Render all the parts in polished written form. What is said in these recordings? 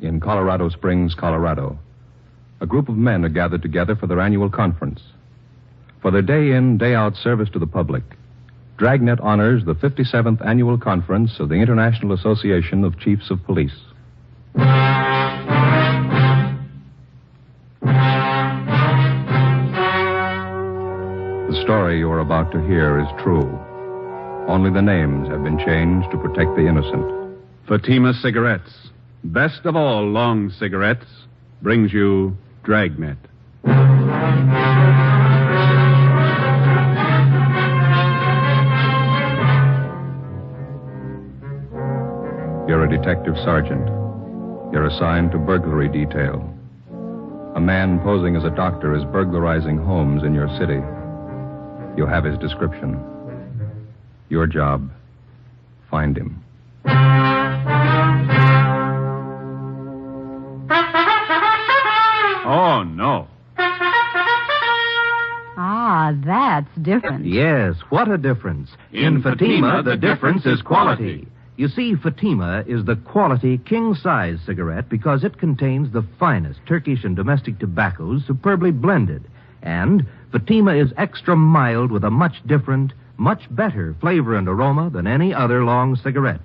in Colorado Springs, Colorado. A group of men are gathered together for their annual conference. For their day-in, day-out service to the public, Dragnet honors the 57th Annual Conference of the International Association of Chiefs of Police. The story you are about to hear is true. Only the names have been changed to protect the innocent. Fatima Cigarettes, best of all long cigarettes, brings you Dragnet. You're a detective sergeant. You're assigned to burglary detail. A man posing as a doctor is burglarizing homes in your city. You have his description. Your job, find him. Oh, no. Ah, that's different. Yes, what a difference. In Fatima, the difference is quality. You see, Fatima is the quality king-size cigarette because it contains the finest Turkish and domestic tobaccos superbly blended. And Fatima is extra mild with a much different, much better flavor and aroma than any other long cigarette.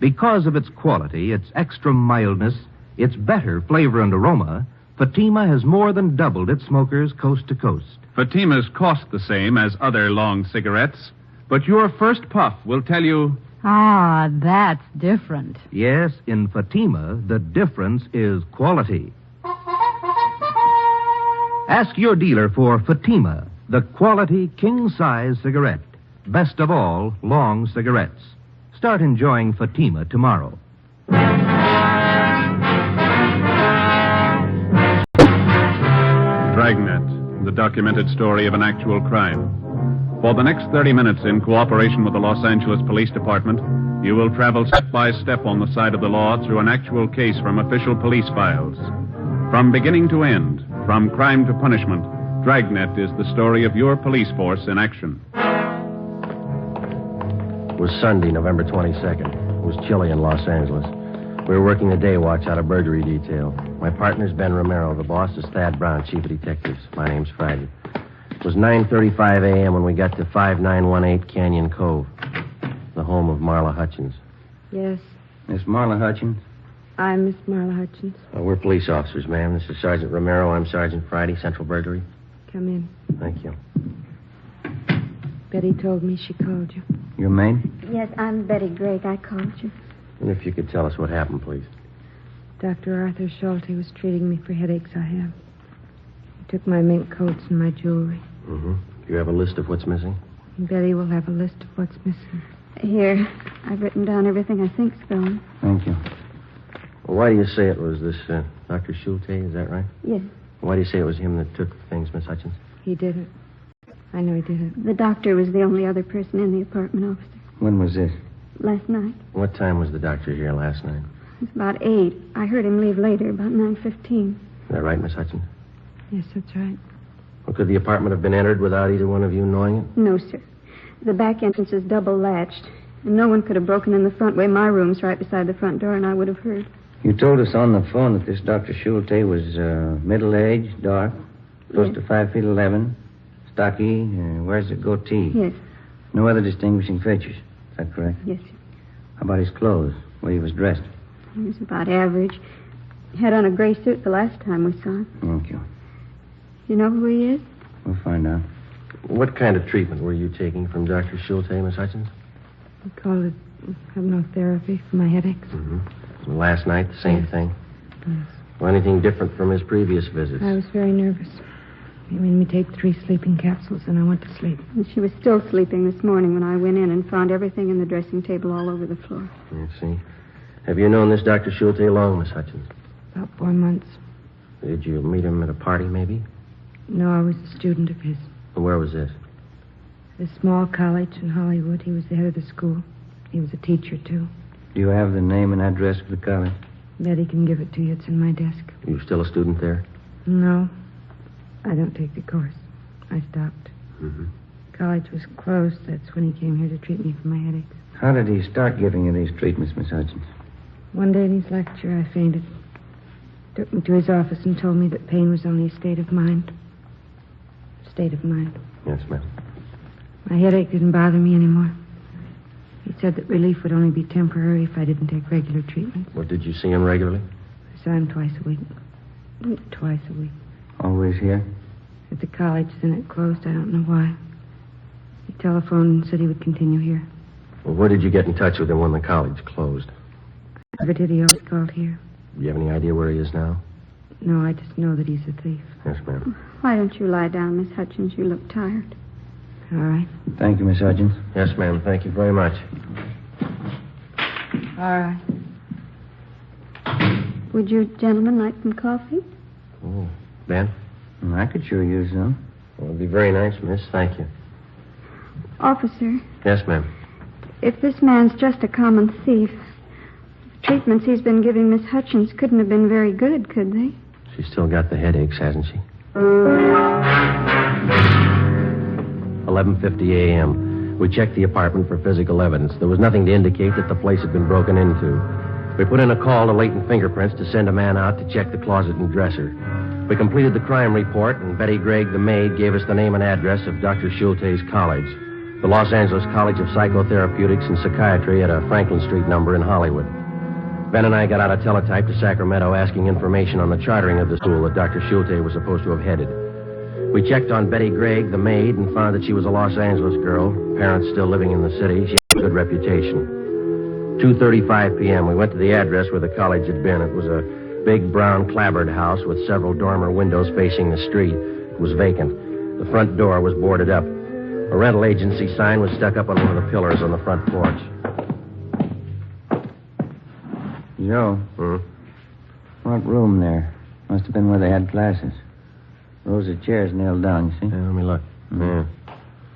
Because of its quality, its extra mildness, its better flavor and aroma, Fatima has more than doubled its smokers coast to coast. Fatimas cost the same as other long cigarettes, but your first puff will tell you... Ah, that's different. Yes, in Fatima, the difference is quality. Ask your dealer for Fatima, the quality king-size cigarette. Best of all, long cigarettes. Start enjoying Fatima tomorrow. Dragnet, the documented story of an actual crime. For the next 30 minutes, in cooperation with the Los Angeles Police Department, you will travel step by step on the side of the law through an actual case from official police files. From beginning to end, from crime to punishment, Dragnet is the story of your police force in action. It was Sunday, November 22nd. It was chilly in Los Angeles. We were working the day watch out of burglary detail. My partner's Ben Romero. The boss is Thad Brown, chief of detectives. My name's Friday. It was 9:35 a.m. when we got to 5918 Canyon Cove, the home of Marla Hutchins. Yes, Miss Marla Hutchins? I'm Miss Marla Hutchins. We're police officers, ma'am. This is Sergeant Romero. I'm Sergeant Friday, Central Burglary. Come in. Thank you. Betty told me she called you. Your name? Yes, I'm Betty Drake. I called you. And if you could tell us what happened, please. Dr. Arthur Schulte was treating me for headaches I have. He took my mink coats and my jewelry. Mm-hmm. Do you have a list of what's missing? Betty will have a list of what's missing. Here, I've written down everything I think's gone. Thank you. Well, why do you say it was this Dr. Schulte? Is that right? Yes. Why do you say it was him that took the things, Miss Hutchins? He didn't. I know he didn't. The doctor was the only other person in the apartment, officer. When was this? Last night. What time was the doctor here last night? It was about 8. I heard him leave later, about 9:15. Is that right, Miss Hutchins? Yes, that's right. Well, could the apartment have been entered without either one of you knowing it? No, sir. The back entrance is double latched, and no one could have broken in the front way. My room's right beside the front door, and I would have heard. You told us on the phone that this Dr. Schulte was middle-aged, dark, close to 5'11", stocky, wears a goatee. Yes. No other distinguishing features. Is that correct? Yes, sir. How about his clothes, the way he was dressed? He was about average. He had on a gray suit the last time we saw him. Thank you. You know who he is? We'll find out. What kind of treatment were you taking from Dr. Schulte, Miss Hutchins? He called it hypnotherapy for my headaches. Mm-hmm. Last night, the same thing? Yes. Well, anything different from his previous visits? I was very nervous. He made me take 3 sleeping capsules, and I went to sleep. And she was still sleeping this morning when I went in and found everything in the dressing table all over the floor. I see. Have you known this Dr. Schulte long, Miss Hutchins? About 4 months. Did you meet him at a party, maybe? No, I was a student of his. And where was this? A small college in Hollywood. He was the head of the school. He was a teacher, too. Do you have the name and address of the college? Betty can give it to you. It's in my desk. You still a student there? No. I don't take the course. I stopped. Mm-hmm. College was closed. That's when he came here to treat me for my headaches. How did he start giving you these treatments, Miss Hutchins? One day in his lecture, I fainted. Took me to his office and told me that pain was only a state of mind. State of mind. Yes, ma'am. My headache didn't bother me anymore. He said that relief would only be temporary if I didn't take regular treatment. Well, did you see him regularly? I saw him twice a week. Twice a week. Always here? At the college, then it closed. I don't know why. He telephoned and said he would continue here. Well, where did you get in touch with him when the college closed? Never did. He always called here. Do you have any idea where he is now? No, I just know that he's a thief. Yes, ma'am. Why don't you lie down, Miss Hutchins? You look tired. All right. Thank you, Miss Hutchins. Yes, ma'am. Thank you very much. All right. Would you gentlemen like some coffee? Oh, Ben? I could sure use some. Well, it'd be very nice, miss. Thank you. Officer, Yes, ma'am. if this man's just a common thief, the treatments he's been giving Miss Hutchins couldn't have been very good, could they? She's still got the headaches, hasn't she? 11:50 a.m. We checked the apartment for physical evidence. There was nothing to indicate that the place had been broken into. We put in a call to Latent Fingerprints to send a man out to check the closet and dresser. We completed the crime report, and Betty Gregg, the maid, gave us the name and address of Dr. Schulte's college, the Los Angeles College of Psychotherapeutics and Psychiatry at a Franklin Street number in Hollywood. Ben and I got out a teletype to Sacramento asking information on the chartering of the school that Dr. Schulte was supposed to have headed. We checked on Betty Gregg, the maid, and found that she was a Los Angeles girl, parents still living in the city. She had a good reputation. 2:35 p.m., we went to the address where the college had been. It was a big brown clapboard house with several dormer windows facing the street. It was vacant. The front door was boarded up. A rental agency sign was stuck up on one of the pillars on the front porch. Joe, what room there? Must have been where they had classes. Rows of chairs nailed down, you see? Let me look. Yeah.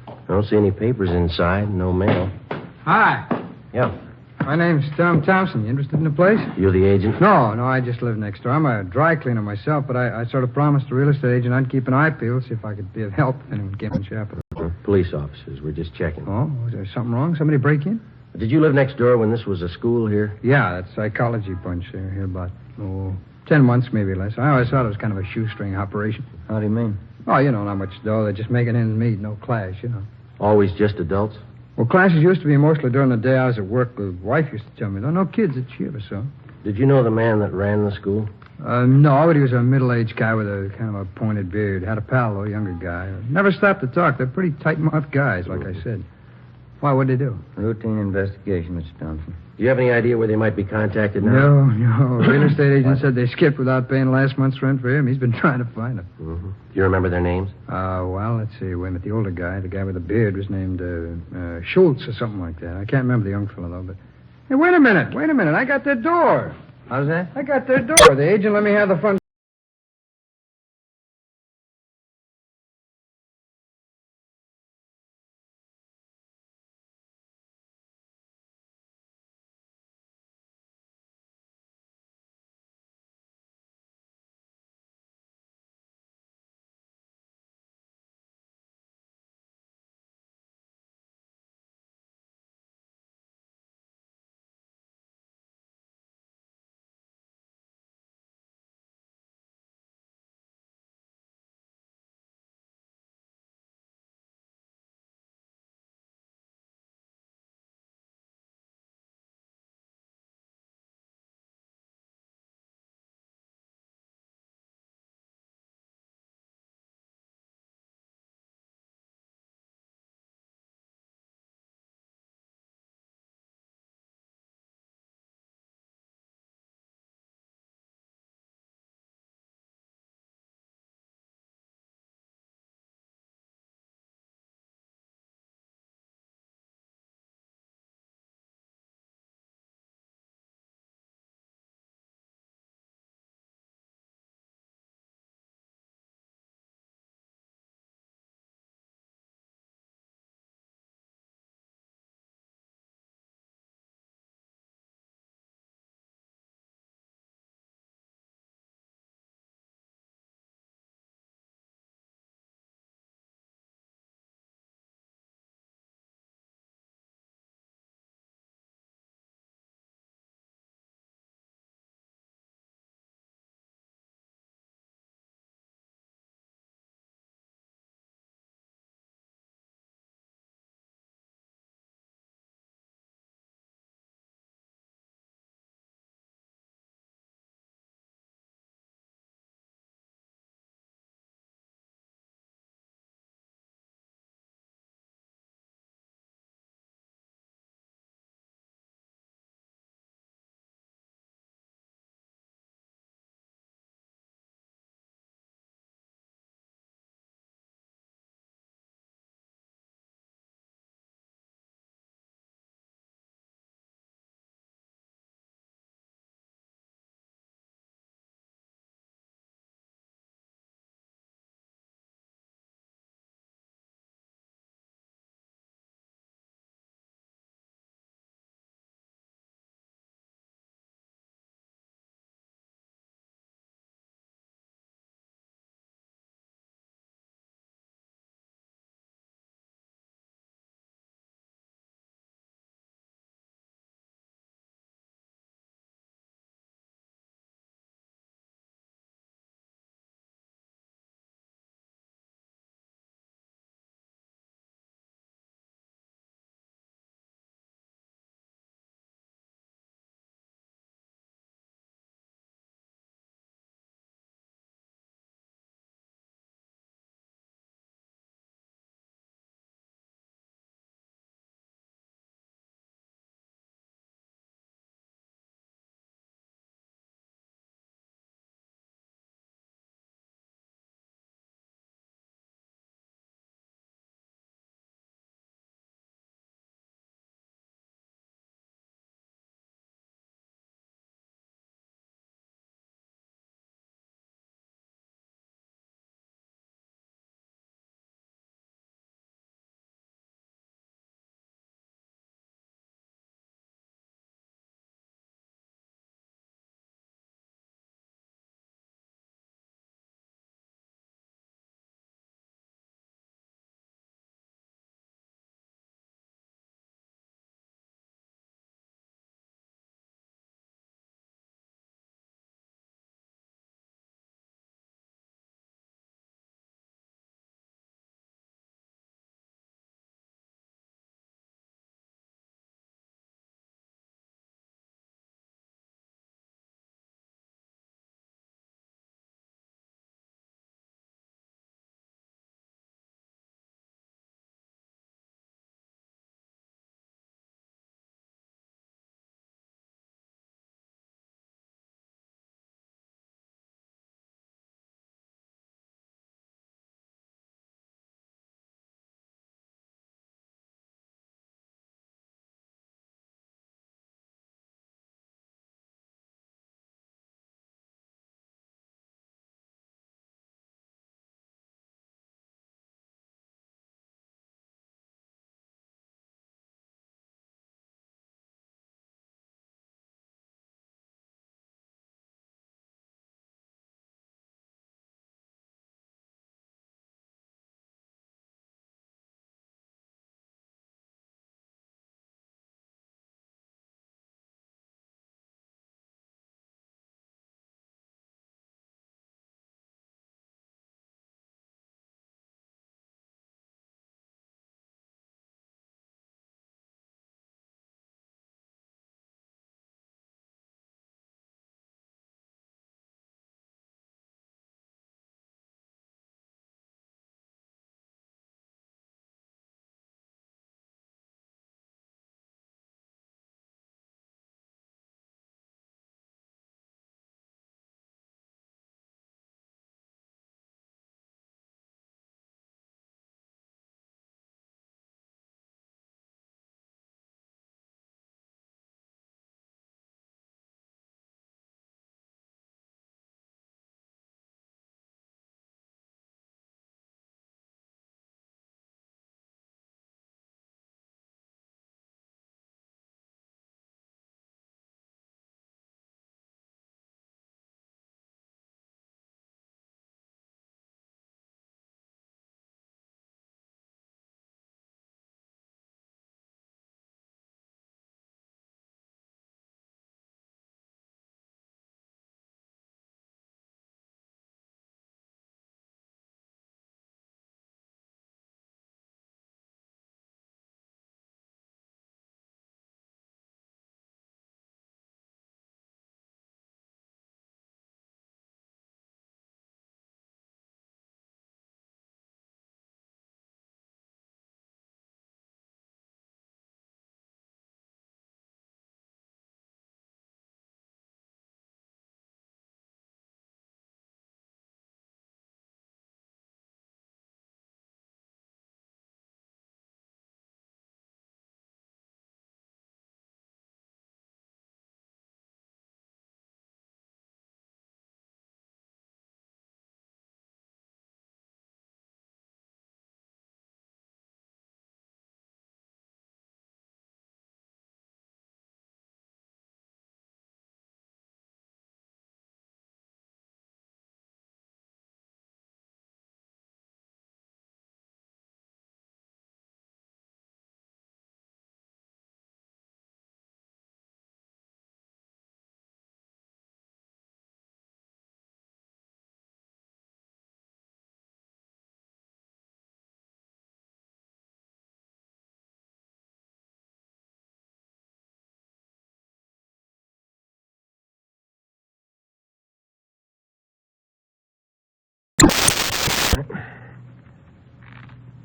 I don't see any papers inside, no mail. Hi. Yeah. My name's Tom Thompson. You interested in the place? You the agent? No, I just live next door. I'm a dry cleaner myself, but I sort of promised the real estate agent I'd keep an eye peeled, see if I could be of help if anyone came in shop. Police officers. We're just checking. Oh, was there something wrong? Somebody break in? Did you live next door when this was a school here? Yeah, that psychology bunch here about, 10 months, maybe less. I always thought it was kind of a shoestring operation. How do you mean? Oh, not much dough. They're just making ends meet, no class, Always just adults? Well, classes used to be mostly during the day I was at work. The wife used to tell me, no kids that she ever saw. Did you know the man that ran the school? No, but he was a middle-aged guy with a kind of a pointed beard. Had a pal, though, a younger guy. Never stopped to talk. They're pretty tight-mouthed guys, like I said. Why, what'd they do? Routine investigation, Mr. Thompson. Do you have any idea where they might be contacted now? No. Real estate agent said they skipped without paying last month's rent for him. He's been trying to find them. Mm-hmm. Do you remember their names? Well, let's see. Wait a minute. The older guy, the guy with the beard, was named Schultz or something like that. I can't remember the young fellow, though, but... Hey, wait a minute. I got their door. How's that? I got their door. The agent let me have the front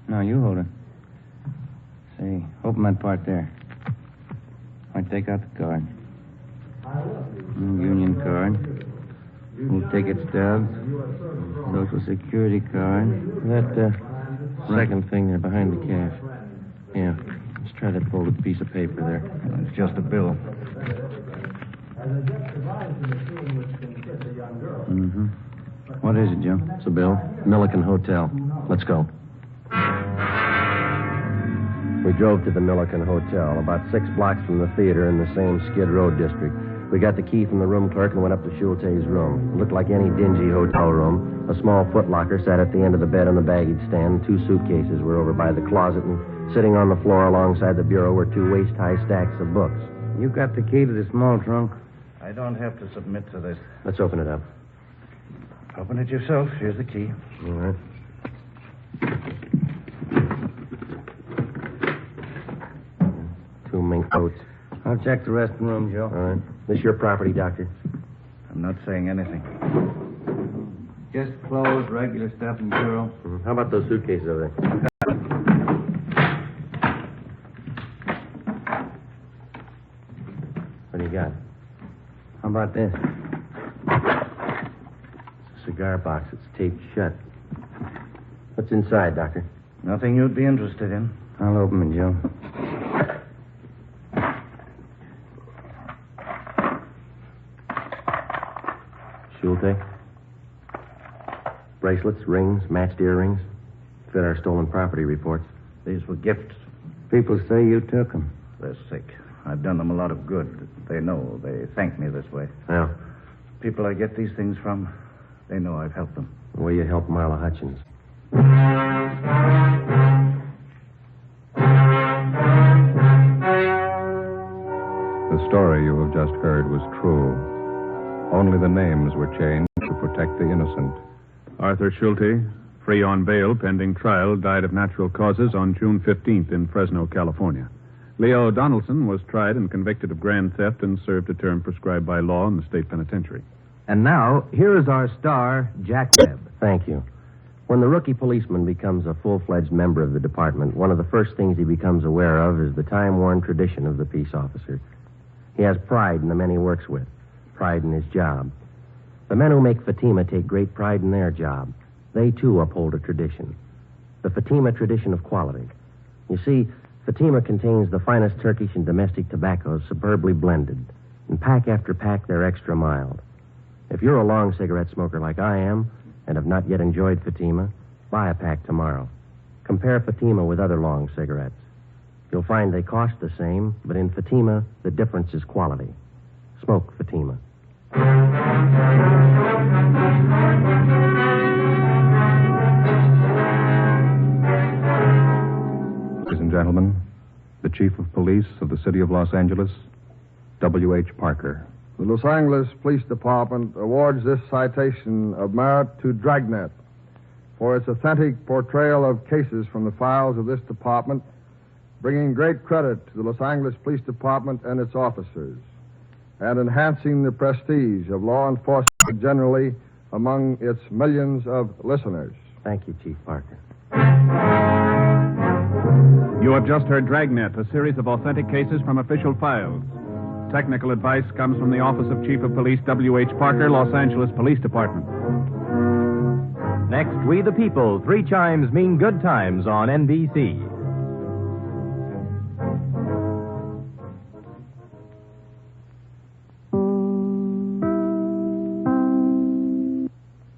No, you hold it. Say, open that part there. I take out the card. Union card. We'll take its stubs. Social Security card. That second thing there behind the cash. Yeah. Let's try that folded piece of paper there. It's just a bill. Mm-hmm. What is it, Joe? It's a bill. Milliken Hotel. Let's go. We drove to the Milliken Hotel, about 6 blocks from the theater in the same Skid Row district. We got the key from the room clerk and went up to Schulte's room. It looked like any dingy hotel room. A small footlocker sat at the end of the bed on the baggage stand. 2 suitcases were over by the closet, and sitting on the floor alongside the bureau were 2 waist-high stacks of books. You got the key to the small trunk? I don't have to submit to this. Let's open it up. Open it yourself. Here's the key. All right. Two mink coats. I'll check the rest of the room, Joe. All right. This your property, Doctor? I'm not saying anything. Just clothes, regular stuff in the bureau. Mm-hmm. How about those suitcases over there? What do you got? How about this? It's a cigar box. It's taped shut. What's inside, Doctor? Nothing you'd be interested in. I'll open it, Joe. Schulte? Bracelets, rings, matched earrings. Fit our stolen property reports. These were gifts. People say you took them. They're sick. I've done them a lot of good. They know. They thank me this way. Well, People I get these things from, they know I've helped them. will you help Marla Hutchins? The story you have just heard was true. Only the names were changed to protect the innocent. Arthur Schulte, free on bail pending trial, died of natural causes on June 15th in Fresno, California. Leo Donaldson was tried and convicted of grand theft and served a term prescribed by law in the state penitentiary. And now, here is our star, Jack Webb. Thank you. When the rookie policeman becomes a full-fledged member of the department, one of the first things he becomes aware of is the time-worn tradition of the peace officer. He has pride in the men he works with, pride in his job. The men who make Fatima take great pride in their job. They, too, uphold a tradition. The Fatima tradition of quality. You see, Fatima contains the finest Turkish and domestic tobaccos superbly blended. And pack after pack, they're extra mild. If you're a long cigarette smoker like I am, and have not yet enjoyed Fatima, buy a pack tomorrow. Compare Fatima with other long cigarettes. You'll find they cost the same, but in Fatima, the difference is quality. Smoke Fatima. Ladies and gentlemen, the Chief of Police of the City of Los Angeles, W.H. Parker. The Los Angeles Police Department awards this citation of merit to Dragnet for its authentic portrayal of cases from the files of this department, bringing great credit to the Los Angeles Police Department and its officers, and enhancing the prestige of law enforcement generally among its millions of listeners. Thank you, Chief Parker. You have just heard Dragnet, a series of authentic cases from official files. Technical advice comes from the Office of Chief of Police W.H. Parker, Los Angeles Police Department. Next, We the People. 3 chimes mean good times on NBC.